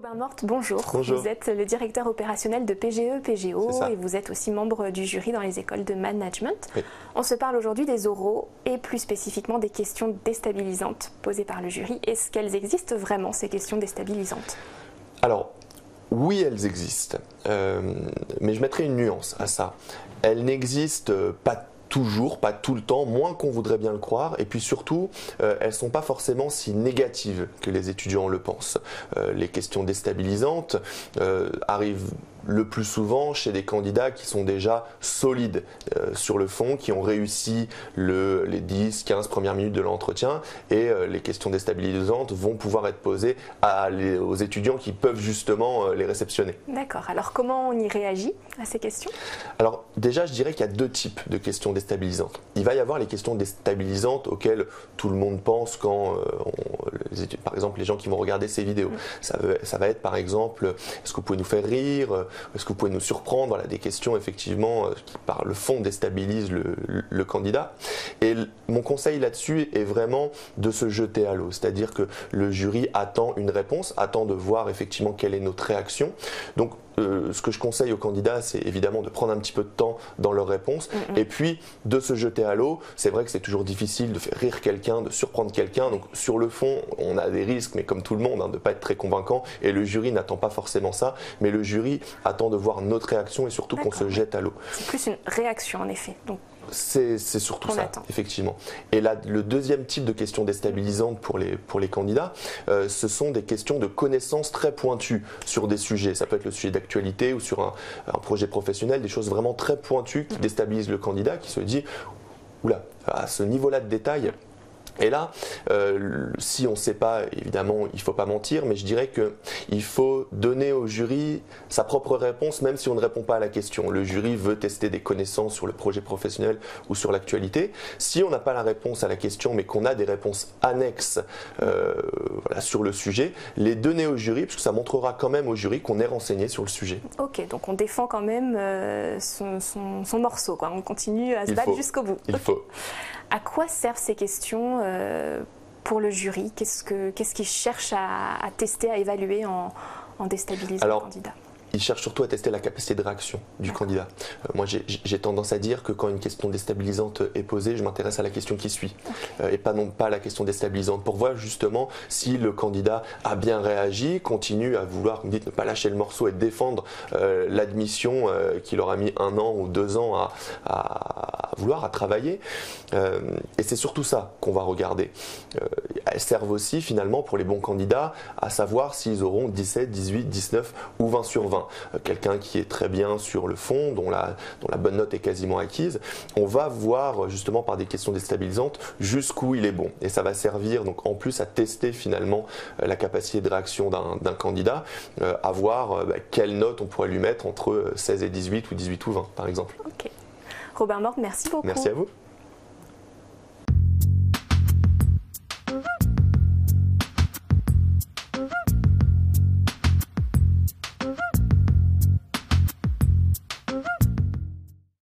Robin Morte, bonjour. Bonjour. Vous êtes le directeur opérationnel de PGE, PGO C'est ça. et vous êtes aussi membre du jury dans les écoles de management. Oui. On se parle aujourd'hui des oraux et plus spécifiquement des questions déstabilisantes posées par le jury. Est-ce qu'elles existent vraiment, ces questions déstabilisantes? Alors, oui, elles existent, mais je mettrai une nuance à ça. Elles n'existent pas toujours, pas tout le temps, moins qu'on voudrait bien le croire, et puis surtout, elles ne sont pas forcément si négatives que les étudiants le pensent. Les questions déstabilisantes arrivent le plus souvent chez des candidats qui sont déjà solides sur le fond, qui ont réussi les 10-15 premières minutes de l'entretien, et les questions déstabilisantes vont pouvoir être posées aux étudiants qui peuvent justement les réceptionner. D'accord, alors comment on y réagit à ces questions? Alors déjà, je dirais qu'il y a deux types de questions déstabilisantes. Il va y avoir les questions déstabilisantes auxquelles tout le monde pense quand, par exemple, les gens qui vont regarder ces vidéos. Ça va être par exemple, est-ce que vous pouvez nous faire rire? Est-ce que vous pouvez nous surprendre? Voilà, des questions effectivement qui par le fond déstabilisent le candidat. Et mon conseil là-dessus est vraiment de se jeter à l'eau. C'est-à-dire que le jury attend une réponse, attend de voir effectivement quelle est notre réaction. Donc ce que je conseille aux candidats, c'est évidemment de prendre un petit peu de temps dans leur réponse et puis de se jeter à l'eau. C'est vrai que c'est toujours difficile de faire rire quelqu'un, de surprendre quelqu'un. Donc sur le fond, on a des risques, mais comme tout le monde, de ne pas être très convaincant. Et le jury n'attend pas forcément ça, mais le jury attend de voir notre réaction et surtout qu'on se jette à l'eau. C'est plus une réaction en effet. Donc, c'est surtout ça, attend. effectivement. Et là, le deuxième type de questions déstabilisantes pour les candidats, ce sont des questions de connaissances très pointues sur des sujets. Ça peut être le sujet d'actualité ou sur un projet professionnel, des choses vraiment très pointues qui déstabilisent le candidat, qui se dit « Oula, à ce niveau-là de détail ». Et là, si on ne sait pas, évidemment, il ne faut pas mentir, mais je dirais qu'il faut donner au jury sa propre réponse, même si on ne répond pas à la question. Le jury veut tester des connaissances sur le projet professionnel ou sur l'actualité. Si on n'a pas la réponse à la question, mais qu'on a des réponses annexes voilà, sur le sujet, les donner au jury, parce que ça montrera quand même au jury qu'on est renseigné sur le sujet. Ok, donc on défend quand même son morceau, quoi. On continue à se battre jusqu'au bout. Il faut. À quoi servent ces questions pour le jury? Qu'est-ce qu'ils cherchent à tester, à évaluer en déstabilisant le candidat? Il cherche surtout à tester la capacité de réaction du candidat. Moi, j'ai tendance à dire que quand une question déstabilisante est posée, je m'intéresse à la question qui suit et non pas à la question déstabilisante pour voir justement si le candidat a bien réagi, continue à vouloir, comme dit, ne pas lâcher le morceau et défendre l'admission qu'il aura mis 1 an ou 2 ans à travailler. Et c'est surtout ça qu'on va regarder. Elles servent aussi finalement pour les bons candidats à savoir s'ils auront 17, 18, 19 ou 20 sur 20. Quelqu'un qui est très bien sur le fond, dont la bonne note est quasiment acquise, on va voir justement par des questions déstabilisantes jusqu'où il est bon. Et ça va servir donc en plus à tester finalement la capacité de réaction d'un candidat, à voir quelle note on pourrait lui mettre entre 16 et 18 ou 18 ou 20 par exemple. Ok. Robin Morte, merci beaucoup. Merci à vous.